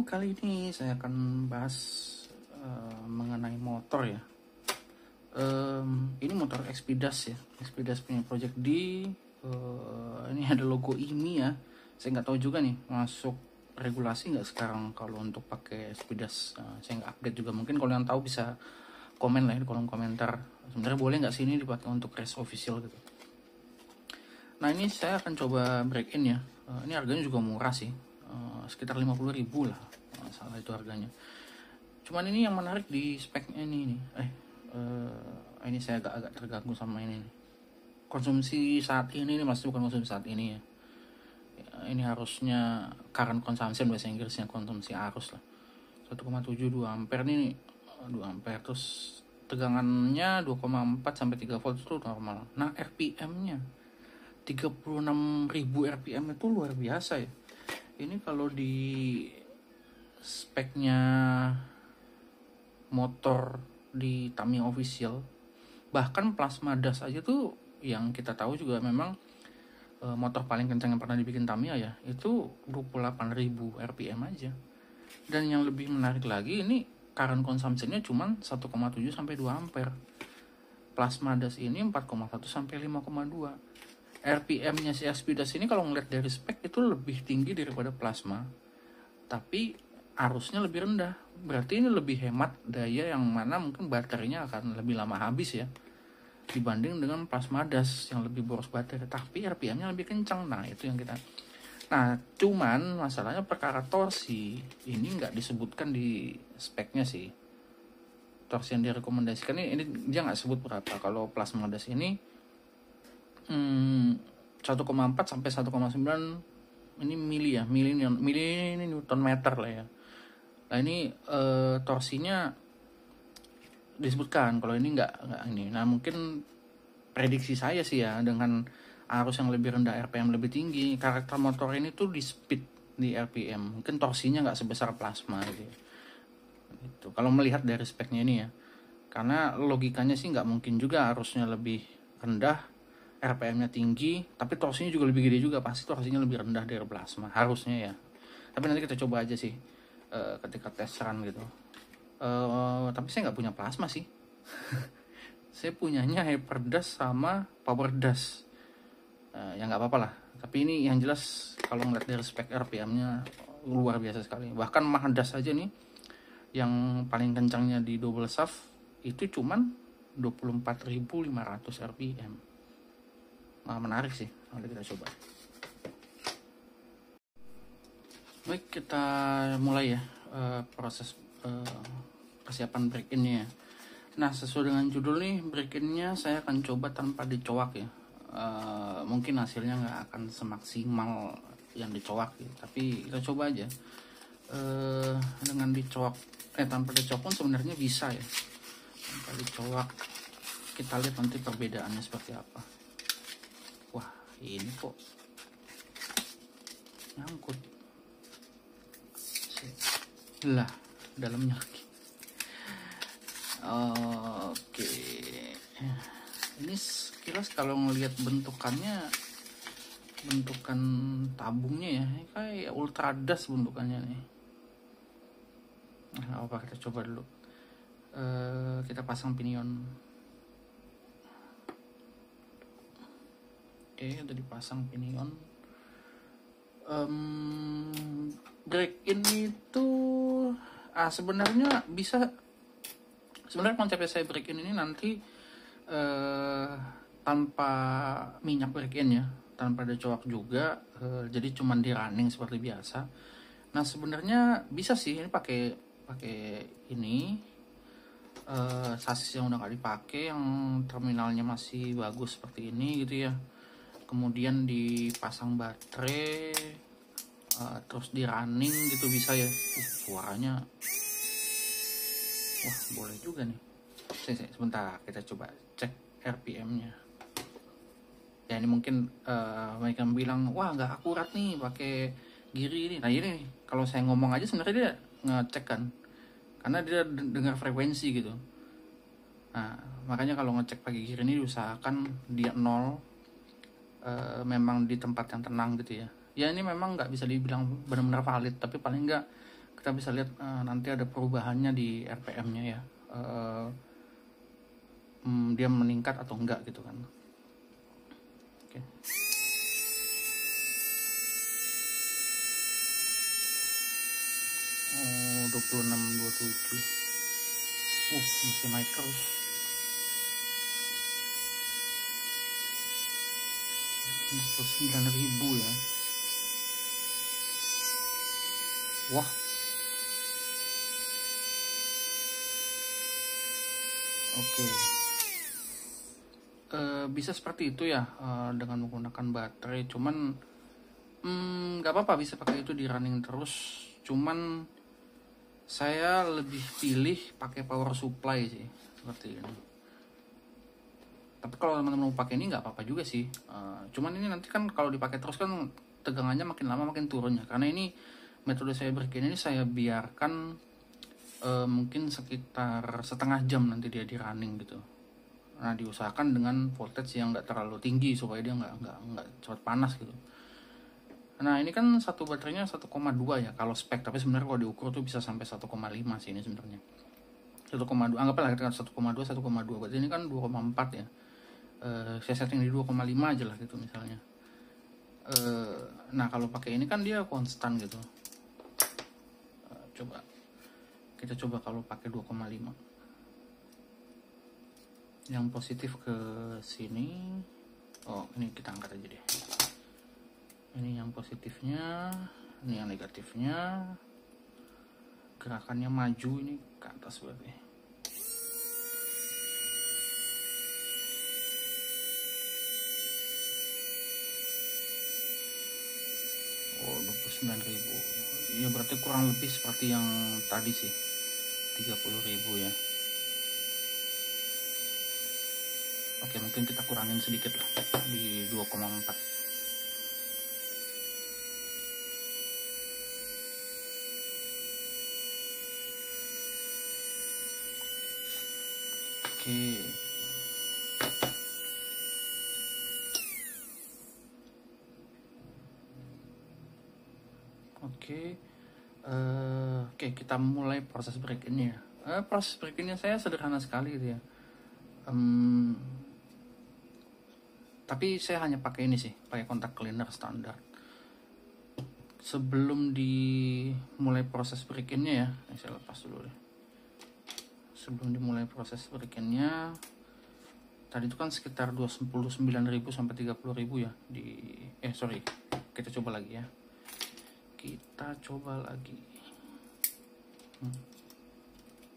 kali ini saya akan bahas mengenai motor ya. Ini motor Expidas ya, Expidas punya Project D. Ini ada logo IMI ya. Saya nggak tahu juga nih masuk regulasi nggak sekarang kalau untuk pakai Expidas. Saya nggak update juga. Mungkin kalau yang tahu bisa komen lah ya di kolom komentar. Sebenarnya boleh nggak sih ini dipakai untuk race official gitu. Nah ini saya akan coba break in ya. Ini harganya juga murah sih, sekitar 50.000 lah, salah itu harganya. Cuman ini yang menarik di speknya ini ini saya agak terganggu sama ini nih. Konsumsi saat ini masih bukan konsumsi saat ini ya. Ini harusnya current consumption bahasa Inggrisnya, konsumsi arus lah. 1,7 2 ampere nih, 2 ampere, terus tegangannya 2,4 sampai 3 volt itu normal. Nah RPM-nya 36.000 RPM itu luar biasa ya. Ini kalau di speknya motor di Tamiya official, bahkan plasma das aja tuh yang kita tahu juga memang motor paling kencang yang pernah dibikin Tamiya ya, itu 28.000 RPM aja. Dan yang lebih menarik lagi, ini current consumption-nya cuma 1,7 sampai 2 ampere. Plasma das ini 4,1 sampai 5,2. RPM-nya si Expidas ini kalau ngeliat dari spek itu lebih tinggi daripada plasma, tapi arusnya lebih rendah. Berarti ini lebih hemat daya, yang mana mungkin baterainya akan lebih lama habis ya dibanding dengan plasma das yang lebih boros baterai, tapi RPM-nya lebih kencang. Nah itu yang kita. Nah cuman masalahnya perkara torsi ini nggak disebutkan di speknya sih. Torsi yang direkomendasikan ini dia nggak sebut berapa. Kalau plasma das ini 1,4 sampai 1,9 ini mili ya, mili ini Newton meter lah ya. Nah ini torsinya disebutkan, kalau ini enggak ini. Nah mungkin prediksi saya sih ya, dengan arus yang lebih rendah, RPM lebih tinggi, karakter motor ini tuh di speed, di RPM, mungkin torsinya nggak sebesar plasma gitu ya. Gitu. Kalau melihat dari speknya ini ya, karena logikanya sih nggak mungkin juga arusnya lebih rendah, RPM-nya tinggi, tapi torsinya juga lebih gede juga, pasti torsinya lebih rendah dari plasma harusnya ya. Tapi nanti kita coba aja sih ketika tes run gitu. Tapi saya nggak punya plasma sih. Saya punyanya Hyperdas sama Powerdas. Ya nggak apa-apa lah. Tapi ini yang jelas kalau ngeliat dari spek RPM-nya luar biasa sekali. Bahkan Mahdas aja nih, yang paling kencangnya di double shaft itu cuman 24.500 RPM. Menarik sih, nanti kita coba. Baik, kita mulai ya proses persiapan break-in-nya ya. Nah sesuai dengan judul nih, break-in-nya saya akan coba tanpa dicoak ya. Mungkin hasilnya nggak akan semaksimal yang dicoak ya, tapi kita coba aja. Dengan dicoak tanpa dicoak pun sebenarnya bisa ya. Tanpa dicoak kita lihat nanti perbedaannya seperti apa. Wah ini kok nyangkut lah dalamnya lagi. Oke, ini sekilas kalau ngelihat bentukan tabungnya ya, kayak Ultradas bentukannya nih. Nah apa, kita coba dulu. Kita pasang pinion. Oke, udah dipasang pinion. Break in itu sebenarnya bisa. Sebenarnya konsepnya saya break in ini nanti tanpa minyak break in ya, tanpa ada coak juga, jadi cuman di running seperti biasa. Nah sebenarnya bisa sih ini pakai ini sasis yang udah gak dipakai, yang terminalnya masih bagus seperti ini gitu ya. Kemudian dipasang baterai, terus di running gitu bisa ya. Suaranya wah boleh juga nih. Sebentar, kita coba cek RPM-nya ya. Ini mungkin mereka bilang wah nggak akurat nih pakai giri ini. Nah ini kalau saya ngomong aja sebenarnya dia ngecek kan, karena dia dengar frekuensi gitu. Nah makanya kalau ngecek pakai giri ini diusahakan dia 0, memang di tempat yang tenang gitu ya. Ya ini memang nggak bisa dibilang benar-benar valid, tapi paling nggak kita bisa lihat nanti ada perubahannya di RPM-nya ya, dia meningkat atau enggak gitu kan. Oke. Oh, 26, 27. Masih naik terus. 9.000 ya. Wah. Oke. Bisa seperti itu ya, dengan menggunakan baterai. Cuman nggak apa-apa, bisa pakai itu di running terus. Cuman saya lebih pilih pakai power supply sih, seperti ini. Tapi kalau teman-teman mau pakai ini nggak apa-apa juga sih. Cuman ini nanti kan kalau dipakai terus kan tegangannya makin lama makin turun ya. Karena ini metode saya break-in ini saya biarkan mungkin sekitar setengah jam nanti dia di running gitu. Nah, diusahakan dengan voltage yang nggak terlalu tinggi supaya dia nggak cepat panas gitu. Nah, ini kan satu baterainya 1,2 ya kalau spek, tapi sebenarnya kalau diukur tuh bisa sampai 1,5 sih ini sebenarnya. 1,2, anggaplah kita 1,2, berarti ini kan 2,4 ya. Saya setting di 2,5 aja lah gitu misalnya. Nah, kalau pakai ini kan dia konstan gitu. Kita coba kalau pakai 2,5. Yang positif ke sini. Oh, ini kita angkat aja deh. Ini yang positifnya, ini yang negatifnya. Gerakannya maju ini ke atas berarti. Oh, 29.000. Ya berarti kurang lebih seperti yang tadi sih, 30.000 ya. Oke, mungkin kita kurangin sedikit lah di 2,4. Oke, kita mulai proses break-in ya. Proses break-innya saya sederhana sekali gitu ya. Tapi saya hanya pakai ini sih, pakai kontak cleaner standar. Sebelum dimulai proses break-innya ya, saya lepas dulu deh. Sebelum dimulai proses break-innya, tadi itu kan sekitar 29.000 sampai 30.000 ya kita coba lagi ya. Kita coba lagi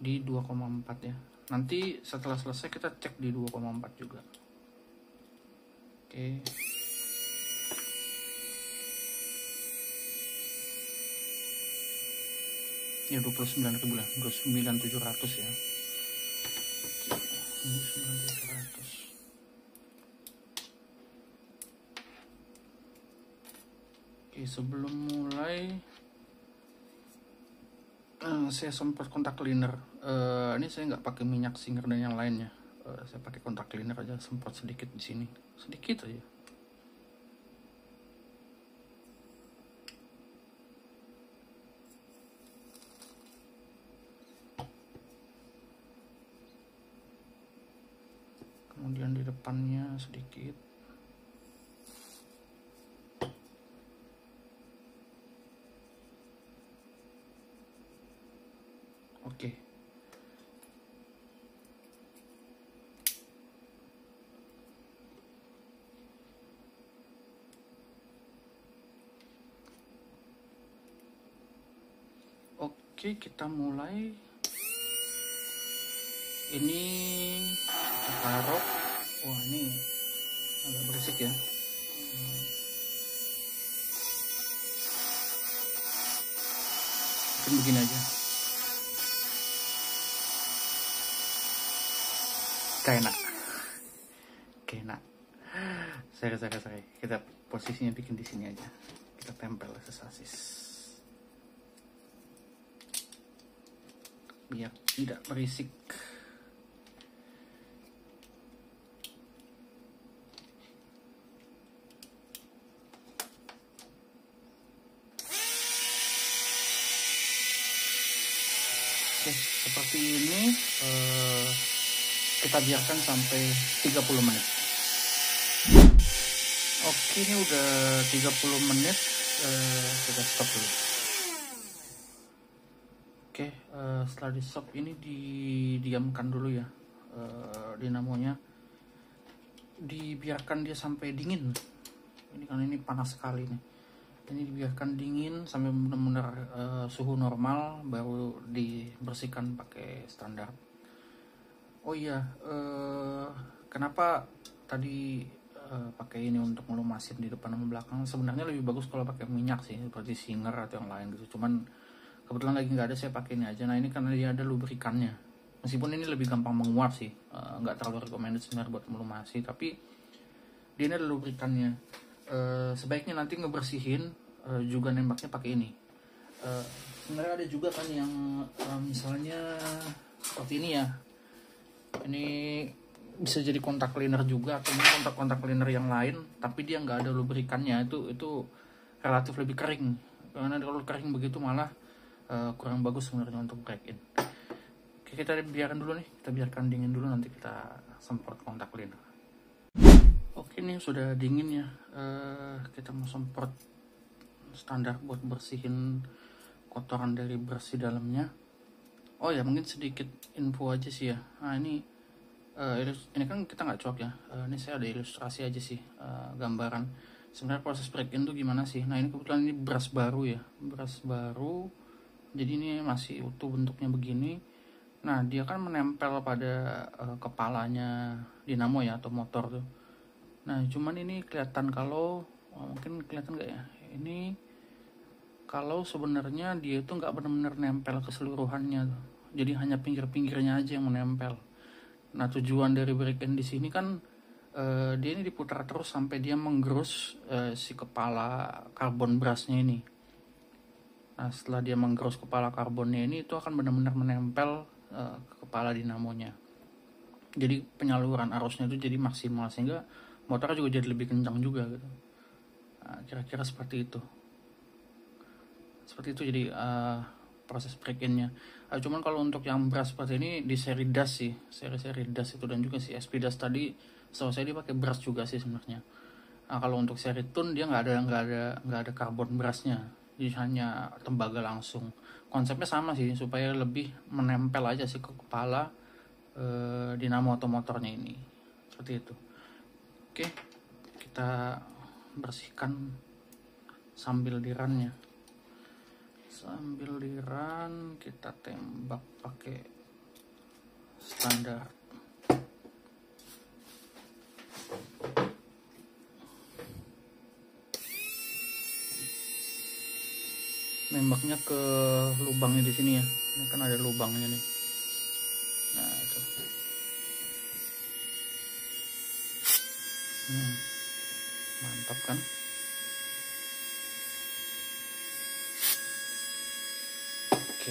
di 2,4 ya. Nanti setelah selesai kita cek di 2,4 juga. Oke. Ya 29.000 lah, 29.700 ya. Ini 9.700. Oke, sebelum mulai saya semprot kontak cleaner. Ini saya nggak pakai minyak singer dan yang lainnya. Saya pakai kontak cleaner aja, semprot sedikit di sini, sedikit aja. Kemudian di depannya sedikit. Oke. Oke, kita mulai. Ini taruh. Wah, ini agak berisik ya. Mungkin begini aja. Kayak enak. Sorry. Kita posisinya bikin di sini aja. Kita tempel sasis biar tidak berisik. Oke, seperti ini kita biarkan sampai 30 menit. Oke, ini udah 30 menit, kita stop dulu. Oke, setelah di stop ini didiamkan dulu ya, dinamonya dibiarkan dia sampai dingin. Ini karena ini panas sekali nih, ini dibiarkan dingin sampai benar-benar suhu normal, baru dibersihkan pakai standar. Oh iya, kenapa tadi pakai ini untuk ngelumasin di depan sama belakang? Sebenarnya lebih bagus kalau pakai minyak sih, seperti Singer atau yang lain gitu. Cuman kebetulan lagi nggak ada, saya pakai ini aja. Nah ini karena dia ada lubrikannya. Meskipun ini lebih gampang menguap sih, nggak terlalu recommended sebenarnya buat melumasi, tapi dia ini ada lubrikannya. Sebaiknya nanti ngebersihin juga nembaknya pakai ini. Sebenarnya ada juga kan yang misalnya seperti ini ya. Ini bisa jadi kontak cleaner juga atau kontak cleaner yang lain, tapi dia nggak ada lubrikannya. Itu relatif lebih kering, karena kalau kering begitu malah kurang bagus sebenarnya untuk break in. Oke, kita biarkan dulu nih, kita biarkan dingin dulu, nanti kita semprot kontak cleaner. Oke, ini sudah dingin ya, kita mau semprot standar buat bersihin kotoran dari brush di dalamnya. Oh ya, mungkin sedikit info aja sih ya. Nah ini kan kita nggak cuak ya. Ini saya ada ilustrasi aja sih, gambaran. Sebenarnya proses break in tuh gimana sih? Nah ini kebetulan ini brush baru ya, brush baru. Jadi ini masih utuh bentuknya begini. Nah dia kan menempel pada kepalanya dinamo ya atau motor tuh. Nah cuman ini kelihatan kalau mungkin kelihatan nggak ya? Ini kalau sebenarnya dia itu nggak benar-benar nempel keseluruhannya tuh. Jadi hanya pinggir-pinggirnya aja yang menempel. Nah tujuan dari break in di sini kan dia ini diputar terus sampai dia menggerus si kepala karbon brushnya ini. Nah setelah dia menggerus kepala karbonnya ini, itu akan benar-benar menempel ke kepala dinamonya. Jadi penyaluran arusnya itu jadi maksimal, sehingga motornya juga jadi lebih kencang juga gitu. Nah, kira-kira seperti itu. Jadi proses break innya. Cuman kalau untuk yang brush seperti ini di seri DAS sih, seri DAS itu, dan juga si SP DAS tadi setahu saya dia pakai brush juga sih sebenarnya. Nah, kalau untuk seri Tune dia nggak ada karbon brushnya, jadi hanya tembaga langsung. Konsepnya sama sih, supaya lebih menempel aja sih ke kepala dinamo atau motornya ini, seperti itu. Oke, kita bersihkan sambil dirannya. Sambil diran kita tembak pakai standar. Nembaknya ke lubangnya di sini ya. Ini kan ada lubangnya nih. Nah itu. Mantap kan? Oke.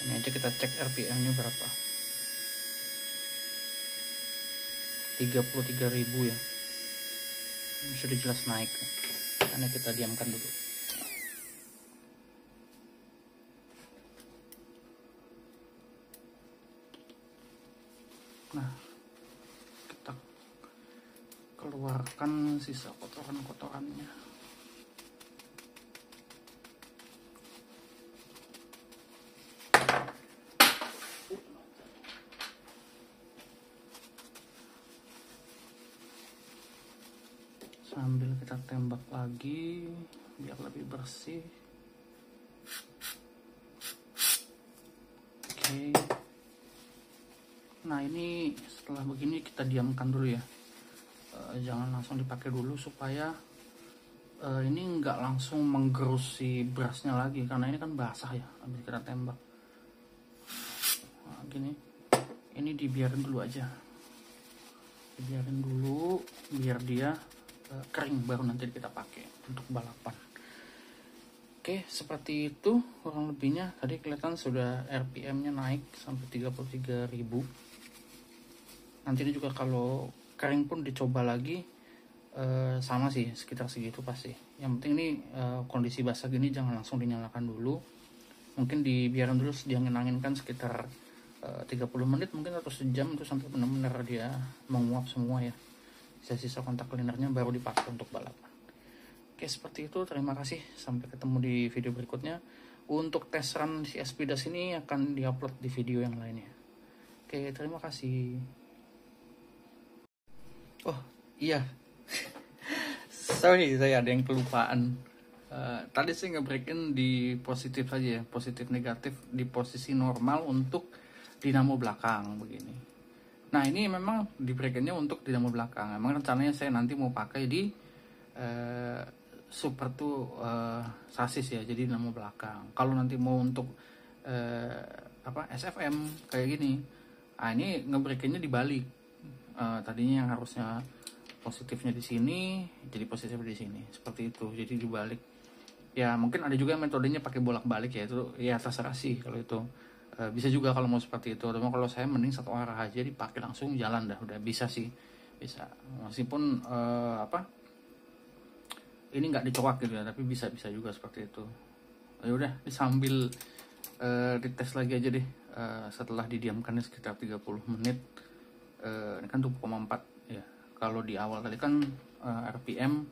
Ini aja kita cek RPM-nya berapa. 33.000 ya. Ini sudah jelas naik. Karena kita diamkan dulu. Nah, kita keluarkan sisa kotoran-kotorannya. Sambil kita tembak lagi biar lebih bersih. Oke. Nah ini setelah begini kita diamkan dulu ya. Jangan langsung dipakai dulu, supaya ini nggak langsung menggerus si brushnya lagi, karena ini kan basah ya habis kita tembak. Nah, gini, ini dibiarin dulu aja, dibiarin dulu biar dia kering, baru nanti kita pakai untuk balapan. Oke, seperti itu kurang lebihnya. Tadi kelihatan sudah RPM-nya naik sampai 33.000. Nanti ini juga kalau kering pun dicoba lagi, sama sih, sekitar segitu pasti. Yang penting ini kondisi basah gini jangan langsung dinyalakan dulu, mungkin dibiarin dulu diangin-anginkan sekitar 30 menit mungkin atau sejam itu sampai benar-benar dia menguap semua ya. Sisa-sisa kontak cleanernya baru dipakai untuk balapan. Oke, seperti itu. Terima kasih. Sampai ketemu di video berikutnya. Untuk tes run si Espidas ini akan diupload di video yang lainnya. Oke, terima kasih. Oh iya, sorry saya ada yang kelupaan. Tadi saya nge-break-in di positif saja ya, positif negatif di posisi normal untuk dinamo belakang begini. Nah ini memang di break-innya untuk dinamo belakang. Memang rencananya saya nanti mau pakai di super tuh sasis ya, jadi dinamo belakang. Kalau nanti mau untuk SFM kayak gini, ini nge-break-innya dibalik. Tadinya yang harusnya positifnya di sini jadi positif di sini, seperti itu, jadi dibalik. Ya mungkin ada juga metodenya pakai bolak-balik ya, itu ya terserah sih kalau itu. Bisa juga kalau mau seperti itu. Cuma kalau saya mending satu arah aja, dipakai langsung jalan dah, udah bisa sih, bisa. Meskipun ini nggak dicoak gitu ya, tapi bisa juga seperti itu. Ya udah, sambil dites lagi aja deh. Setelah didiamkan sekitar 30 menit, ini kan 2,4 ya. Kalau di awal tadi kan RPM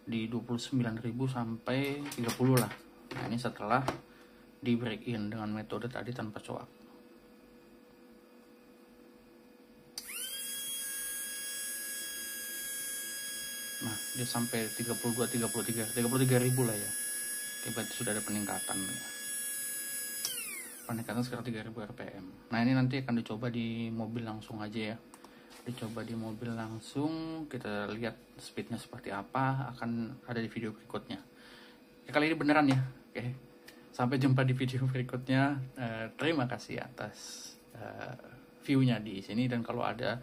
di 29.000 sampai 30 lah. Nah ini setelah di break in dengan metode tadi tanpa coak. Nah dia sampai 33 ribu lah ya. Oke, berarti sudah ada peningkatan ya. Peningkatan sekitar 3000 RPM. Nah ini nanti akan dicoba di mobil langsung aja ya. Dicoba di mobil langsung, kita lihat speednya seperti apa, akan ada di video berikutnya ya, kali ini beneran ya. Oke, sampai jumpa di video berikutnya. Terima kasih atas view-nya di sini, dan kalau ada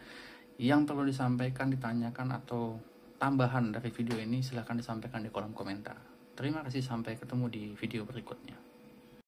yang perlu disampaikan, ditanyakan atau tambahan dari video ini silahkan disampaikan di kolom komentar. Terima kasih, sampai ketemu di video berikutnya.